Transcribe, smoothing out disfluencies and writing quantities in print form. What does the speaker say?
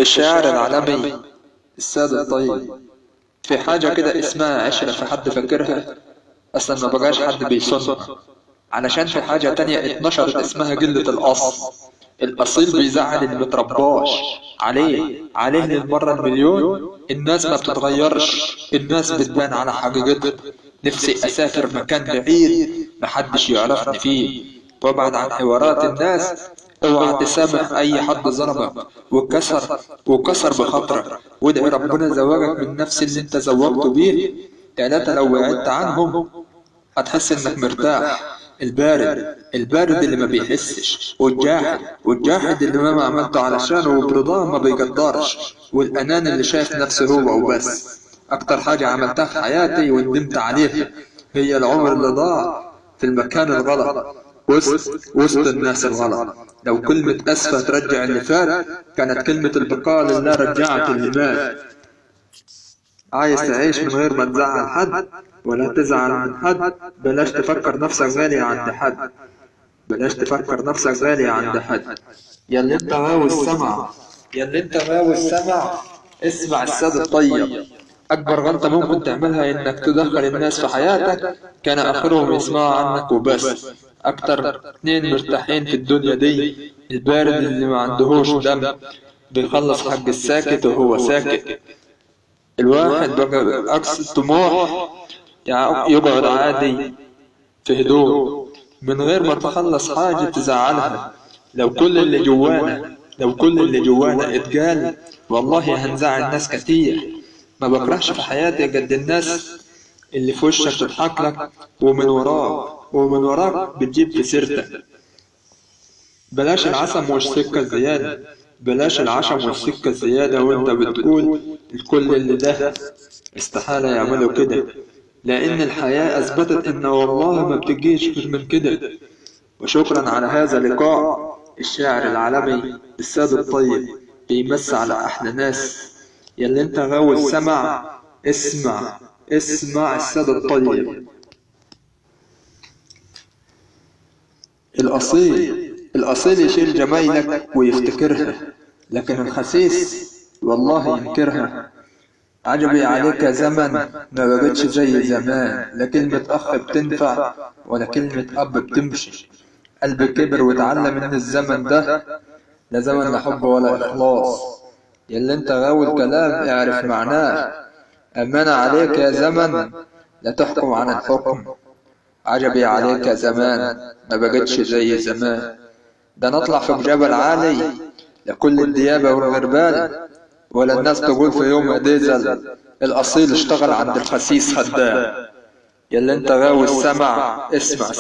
الشاعر العالمي السيد الطيب. في حاجة كده اسمها عشرة، في حد فاكرها؟ أصلا ما بقاش حد بيصونها، علشان في حاجة تانية اتنشرت اسمها جلة الأصل. الأصيل بيزعل اللي مترباش عليه للمرة المليون. الناس ما بتتغيرش، الناس بتبان على حقيقتها. نفسي أسافر مكان بعيد محدش يعرفني فيه، وابعد عن حوارات الناس. اوعى تسامح اي حد ظلمك وكسر بخاطرك، وادعي ربنا يزوجك من نفس اللي انت زوجته بيه. تلاتة لو بعدت عنهم هتحس انك مرتاح. البارد اللي ما بيحسش، والجاحد اللي مهما عملته علشانه وبرضاه ما بيقدرش، والانان اللي شايف نفسه هو وبس. اكتر حاجة عملتها في حياتي وندمت عليها هي العمر اللي ضاع في المكان الغلط، وسط الناس الغلط. لو كلمة أسفة ترجع اللي فات، كانت كلمة البقاء لله رجعت اللي مات. عايز تعيش من غير ما تزعل حد ولا تزعل من حد؟ بلاش تفكر نفسك غالي عند حد، بلاش تفكر نفسك غالي عند حد. ياللي انت غاوي السمع، اسمع السيد الطيب. أكبر غلطة ممكن تعملها إنك تدخل الناس في حياتك كان آخرهم يسمعوا عنك وبس. أكتر اتنين مرتاحين في الدنيا دي البارد اللي ما عندهوش دم، بيخلص حق الساكت وهو ساكت. الواحد بقى أقصى الطموح يقعد عادي في هدوء من غير ما تخلص حاجة تزعلها. لو كل اللي جوانا اتقال، والله هنزعل ناس كتير. ما بكرهش في حياتي قد الناس اللي في وشك تضحك لك ومن وراك بتجيب في سيرتك. بلاش العشم والسكة الزيادة وانت بتقول الكل اللي ده استحالة يعملوا كده، لأن الحياة أثبتت إن والله ما بتجيش غير من كده. وشكرا على هذا اللقاء. الشاعر العالمي السيد الطيب بيمس على أحلى ناس. ياللي انت غاوي السمع، اسمع السيد الطيب. الأصيل يشيل جمايلك ويفتكرها، لكن الخسيس والله ينكرها. عجبي عليك يا زمن ما بقتش زي زمان، لا كلمة أخ بتنفع ولا كلمة أب بتمشي. قلبي كبر واتعلم إن الزمن ده لا زمن لا حب ولا إخلاص. ياللي انت غاوي الكلام اعرف معناه. أمانة عليك يا زمن لا تحكم عن الحكم. عجبي عليك يا زمان ما بقتش زي زمان. ده نطلع في جبل عالي لكل الديابة والغربال، ولا الناس تقول في يوم ديزل الأصيل اشتغل عند الخسيس خدام. ياللي انت غاوي السمع اسمع.